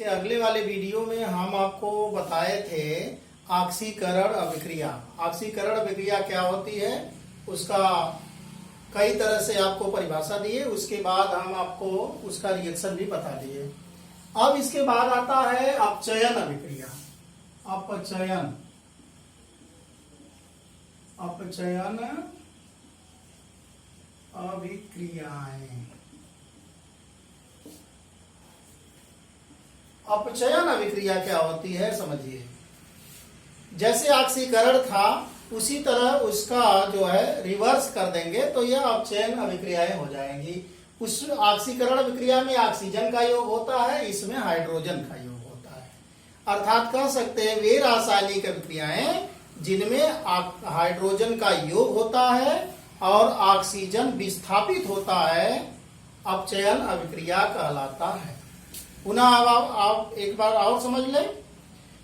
अगले वाले वीडियो में हम आपको बताए थे ऑक्सीकरण अभिक्रिया। ऑक्सीकरण अभिक्रिया क्या होती है उसका कई तरह से आपको परिभाषा दिए, उसके बाद हम आपको उसका रिएक्शन भी बता दिए। अब इसके बाद आता है अपचयन अभिक्रिया। अपचयन अभिक्रियाएं। अपचयन अभिक्रिया क्या होती है समझिए। जैसे ऑक्सीकरण था उसी तरह उसका जो है रिवर्स कर देंगे तो यह अपचयन अभिक्रियाएं हो जाएंगी। उस ऑक्सीकरण अभिक्रिया में ऑक्सीजन का योग होता है, इसमें हाइड्रोजन का योग होता है। अर्थात कह सकते हैं वे रासायनिक अभिक्रियाएं जिनमें हाइड्रोजन का योग होता है और ऑक्सीजन विस्थापित होता है अपचयन अभिक्रिया कहलाता है। पुनः अब आप एक बार और समझ लें।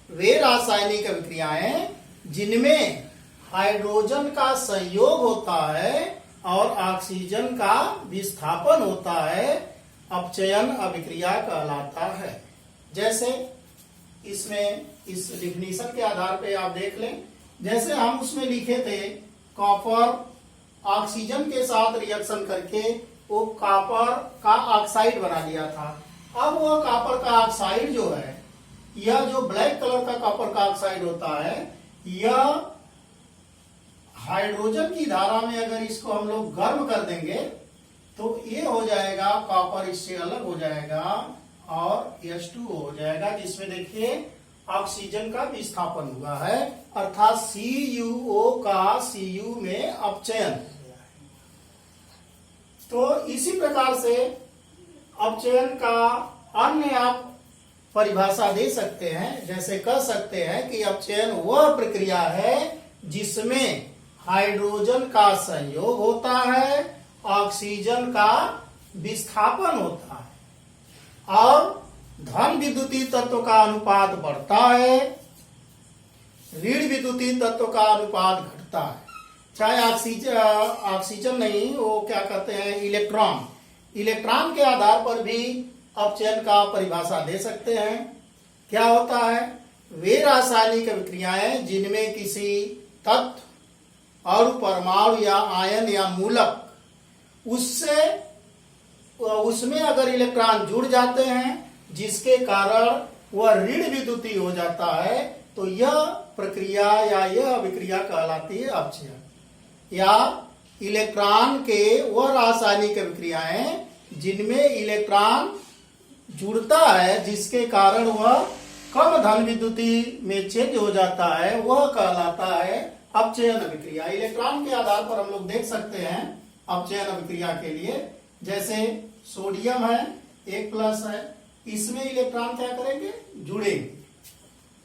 वे रासायनिक अभिक्रियाएं जिनमें हाइड्रोजन का संयोग होता है और ऑक्सीजन का विस्थापन होता है अपचयन अभिक्रिया कहलाता है। जैसे इसमें इस डिफिनीशन के आधार पे आप देख लें, जैसे हम उसमें लिखे थे कॉपर ऑक्सीजन के साथ रिएक्शन करके वो कॉपर का ऑक्साइड बना लिया था। अब वह कॉपर का ऑक्साइड जो है, यह जो ब्लैक कलर का कॉपर का ऑक्साइड होता है, यह हाइड्रोजन की धारा में अगर इसको हम लोग गर्म कर देंगे तो ये हो जाएगा, कॉपर इससे अलग हो जाएगा और H2O हो जाएगा, जिसमें देखिए ऑक्सीजन का विस्थापन हुआ है, अर्थात CuO का Cu में अपचयन हो गया है। तो इसी प्रकार से अपचयन का अन्य आप परिभाषा दे सकते हैं। जैसे कह सकते हैं कि अपचयन वह प्रक्रिया है जिसमें हाइड्रोजन का संयोग होता है, ऑक्सीजन का विस्थापन होता है और धन विद्युतीय तत्व का अनुपात बढ़ता है, ऋण विद्युतीय तत्व का अनुपात घटता है। चाहे ऑक्सीजन नहीं, वो क्या कहते हैं इलेक्ट्रॉन के आधार पर भी अपचयन का परिभाषा दे सकते हैं। क्या होता है? वे रासायनिक अभिक्रियाएं जिनमें किसी तत्व और परमाणु या आयन या मूलक उसमें अगर इलेक्ट्रॉन जुड़ जाते हैं जिसके कारण वह ऋण विद्युतीय हो जाता है, तो यह प्रक्रिया या यह अभिक्रिया कहलाती है अपचयन। या इलेक्ट्रॉन के वह रासायनिक अभिक्रियाएं जिनमें इलेक्ट्रॉन जुड़ता है जिसके कारण वह कम धन विद्युतीय में चेंज हो जाता है, वह कहलाता है अपचयन अभिक्रिया। इलेक्ट्रॉन के आधार पर हम लोग देख सकते हैं अपचयन अभिक्रिया के लिए। जैसे सोडियम है, 1+ है, इसमें इलेक्ट्रॉन क्या करेंगे? जुड़ेंगे।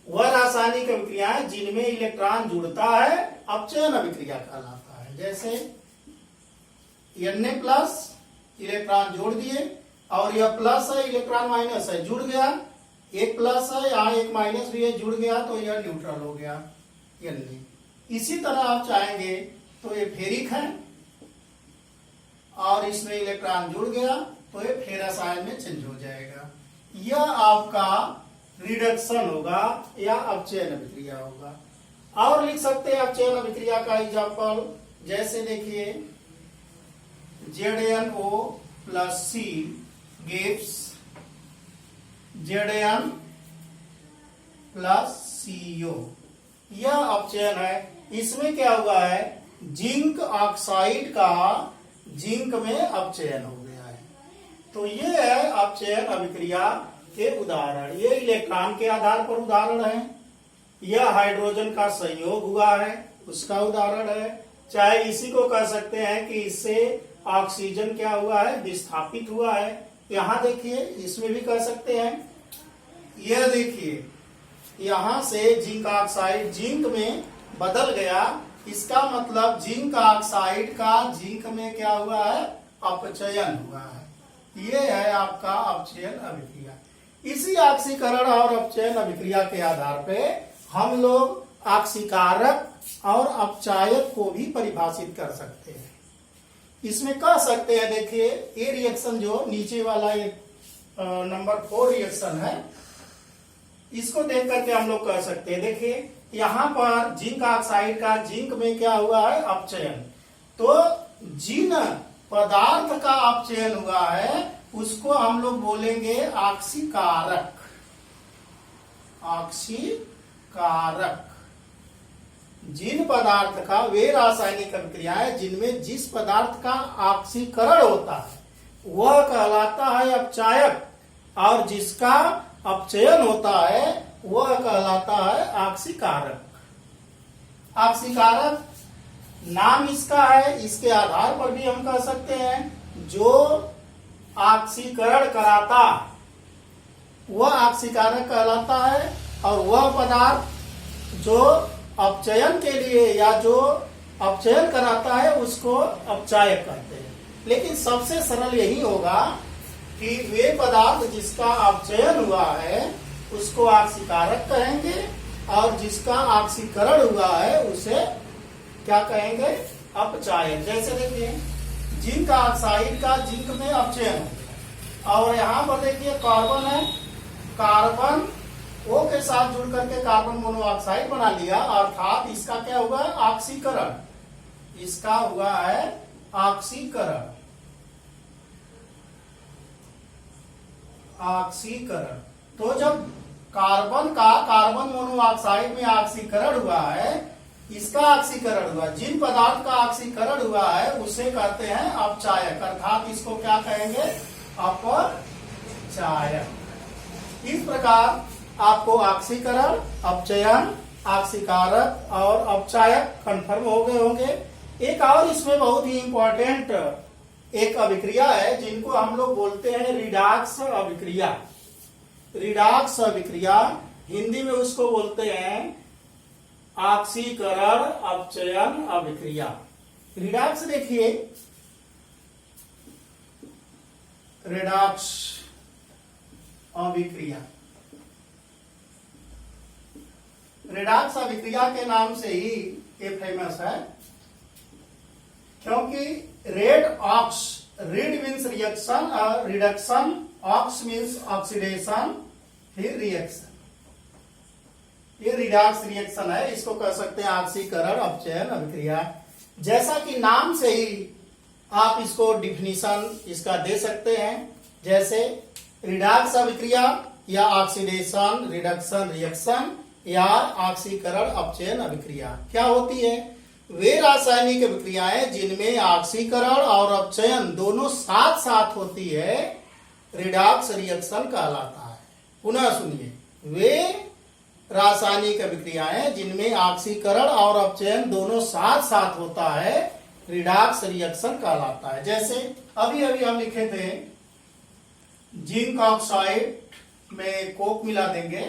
वह रासायनिक अभिक्रियाएं जिनमें इलेक्ट्रॉन जुड़ता है अपचयन अभिक्रिया कहलाता है। जैसे Na+ इलेक्ट्रॉन जोड़ दिए और यह प्लस है, इलेक्ट्रॉन माइनस है, जुड़ गया। 1+ है, यहाँ 1- भी है, जुड़ गया तो यह न्यूट्रल हो गया Na। इसी तरह आप चाहेंगे तो ये फेरिक है और इसमें इलेक्ट्रॉन जुड़ गया तो ये फेरस आयन में चेंज हो जाएगा। यह आपका रिडक्शन होगा या अपचयन अभिक्रिया होगा। और लिख सकते हैं अपचयन अभिक्रिया का एग्जाम्पल, जैसे देखिए ZnO+C gives Zn+CO। यह अपचयन है। इसमें क्या हुआ है? जिंक ऑक्साइड का जिंक में अपचयन हो गया है। तो ये है अपचयन अभिक्रिया के उदाहरण। ये इलेक्ट्रॉन के आधार पर उदाहरण है, यह हाइड्रोजन का संयोग हुआ है उसका उदाहरण है। चाहे इसी को कह सकते हैं कि इससे ऑक्सीजन क्या हुआ है? विस्थापित हुआ है। यहाँ देखिए, इसमें भी कह सकते हैं। यह देखिए, यहाँ से जिंक ऑक्साइड जिंक में बदल गया, इसका मतलब जिंक ऑक्साइड का जिंक में क्या हुआ है? अपचयन हुआ है। ये है आपका अपचयन अभिक्रिया। इसी ऑक्सीकरण और अपचयन अभिक्रिया के आधार पे हम लोग ऑक्सीकारक और अपचायक को भी परिभाषित कर सकते हैं। इसमें कह सकते हैं, देखिए ये रिएक्शन जो नीचे वाला एक नंबर 4 रिएक्शन है, इसको देख करके हम लोग कह सकते हैं, देखिए यहाँ पर जिंक ऑक्साइड का जिंक में क्या हुआ है, अपचयन। तो जिन पदार्थ का अपचयन हुआ है उसको हम लोग बोलेंगे ऑक्सीकारक। ऑक्सीकारक जिन पदार्थ का, वे रासायनिक अभिक्रियाएं जिनमें जिस पदार्थ का ऑक्सीकरण होता है वह कहलाता है अपचायक, और जिसका अपचयन होता है वह कहलाता है ऑक्सीकारक। ऑक्सीकारक नाम इसका है, इसके आधार पर भी हम कह सकते हैं जो ऑक्सीकरण कराता वह ऑक्सीकारक कहलाता है, और वह पदार्थ जो अपचयन के लिए या जो अपचयन कराता है उसको अपचायक कहते हैं। लेकिन सबसे सरल यही होगा कि वे पदार्थ जिसका अपचयन हुआ है उसको ऑक्सीकारक कहेंगे, और जिसका ऑक्सीकरण हुआ है उसे क्या कहेंगे, अपचायक। जैसे देखिए जिंक ऑक्साइड का जिंक में अपचयन हो गया, और यहाँ पर देखिए कार्बन है, कार्बन O के साथ जुड़ करके कार्बन मोनोऑक्साइड बना लिया, अर्थात इसका क्या हुआ, ऑक्सीकरण। इसका हुआ है ऑक्सीकरण। ऑक्सीकरण तो जब कार्बन का कार्बन मोनोऑक्साइड में ऑक्सीकरण हुआ है, इसका ऑक्सीकरण हुआ, जिन पदार्थ का ऑक्सीकरण हुआ है उसे कहते हैं अपचायक, अर्थात इसको क्या कहेंगे, अपचायक। इस प्रकार आपको ऑक्सीकरण, अपचयन, ऑक्सीकारक और अपचायक कंफर्म हो गए होंगे। एक और इसमें बहुत ही इंपॉर्टेंट एक अभिक्रिया है जिनको हम लोग बोलते हैं रिडॉक्स अभिक्रिया। रिडॉक्स अभिक्रिया हिंदी में उसको बोलते हैं ऑक्सीकरण अपचयन अभिक्रिया। रिडॉक्स देखिए, रिडॉक्स अभिक्रिया, रिडॉक्स अभिक्रिया के नाम से ही ये फेमस है, क्योंकि red ox, red means reaction, reduction, ox means oxidation, फिर रिएक्शन, ये रिडॉक्स रिएक्शन है। इसको कह सकते हैं ऑक्सीकरण अपचयन अभिक्रिया। जैसा कि नाम से ही आप इसको डिफिनीशन इसका दे सकते हैं, जैसे रिडॉक्स अभिक्रिया या ऑक्सीडेशन रिडक्शन रिएक्शन या ऑक्सीकरण अपचयन अभिक्रिया क्या होती है, वे रासायनिक अभिक्रियाएं जिनमें ऑक्सीकरण और अपचयन दोनों साथ साथ होती है रिडॉक्स रिएक्शन कहलाता है। पुनः सुनिए, वे रासायनिक अभिक्रियाएं जिनमें ऑक्सीकरण और अपचयन दोनों साथ साथ होता है रिडॉक्स रिएक्शन कहलाता है। जैसे अभी अभी हम लिखे थे जिंक ऑक्साइड में कोक मिला देंगे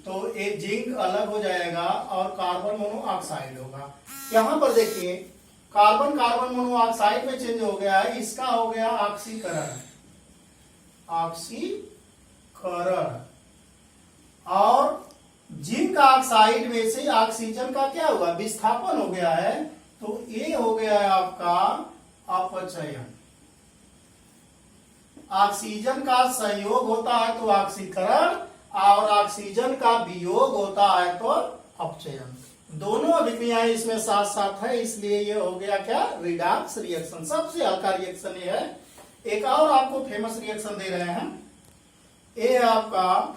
तो एक जिंक अलग हो जाएगा और कार्बन मोनोऑक्साइड होगा। यहां पर देखिए कार्बन कार्बन मोनोऑक्साइड में चेंज हो गया है, इसका हो गया ऑक्सीकरण, ऑक्सीकरण, और जिंक ऑक्साइड में से ऑक्सीजन का क्या हुआ, विस्थापन हो गया है, तो ये हो गया है आपका अपचयन। ऑक्सीजन का संयोग होता है तो ऑक्सीकरण, और ऑक्सीजन का वियोग होता है तो अपचयन। दोनों अभिक्रियाएं इसमें साथ साथ है, इसलिए ये हो गया क्या, रिडॉक्स रिएक्शन। सबसे हल्का रिएक्शन ये है। एक और आपको फेमस रिएक्शन दे रहे हैं, ये है आपका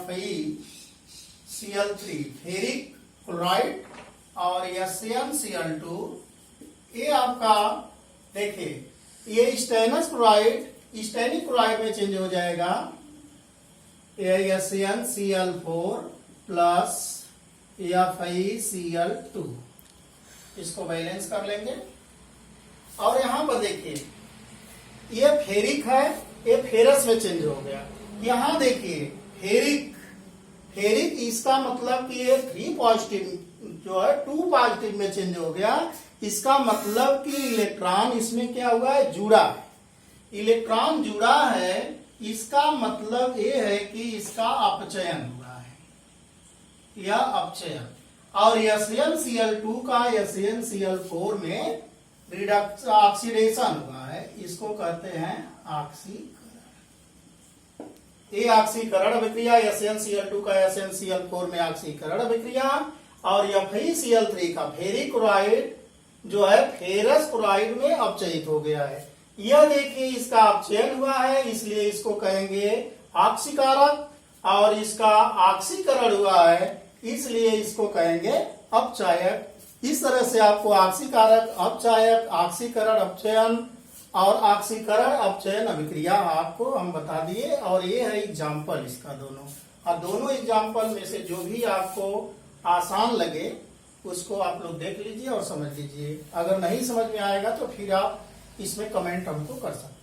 FeCl3 फेरिक क्लोराइड और SnCl2, ये आपका देखिए ये स्टेनस क्लोराइड स्टेनिक क्लोराइड में चेंज हो जाएगा, SnCl4 प्लस FeCl2, इसको बैलेंस कर लेंगे। और यहां पर देखिए ये फेरिक है, ये फेरस में चेंज हो गया। यहां देखिए फेरिक, फेरिक इसका मतलब कि ये 3 पॉजिटिव जो है 2 पॉजिटिव में चेंज हो गया। इसका मतलब कि इलेक्ट्रॉन इसमें क्या हुआ है, जुड़ा है, इलेक्ट्रॉन जुड़ा है, इसका मतलब ये है कि इसका अपचयन हुआ है या अपचयन। और SnCl2 का SnCl4 में रिडक्स ऑक्सीडेशन हुआ है, इसको कहते हैं ऑक्सीकरण। ये ऑक्सीकरण अभिक्रिया SnCl2 का SnCl4 में ऑक्सीकरण अभिक्रिया और FeCl3 का फेरिक क्लोराइड जो है फेरस क्लोराइड में अपचयित हो गया है। यह देखिए इसका अपचयन हुआ है, इसलिए इसको कहेंगे ऑक्सीकारक, और इसका ऑक्सीकरण हुआ है इसलिए इसको कहेंगे अपचायक। इस तरह से आपको ऑक्सीकारक, अपचायक, ऑक्सीकरण, अपचयन और ऑक्सीकरण अपचयन अभिक्रिया आपको हम बता दिए, और ये है एग्जाम्पल इसका दोनों। और दोनों एग्जाम्पल में से जो भी आपको आसान लगे उसको आप लोग देख लीजिए और समझ लीजिए। अगर नहीं समझ में आएगा तो फिर आप इसमें कमेंट हमको कर सकते हैं।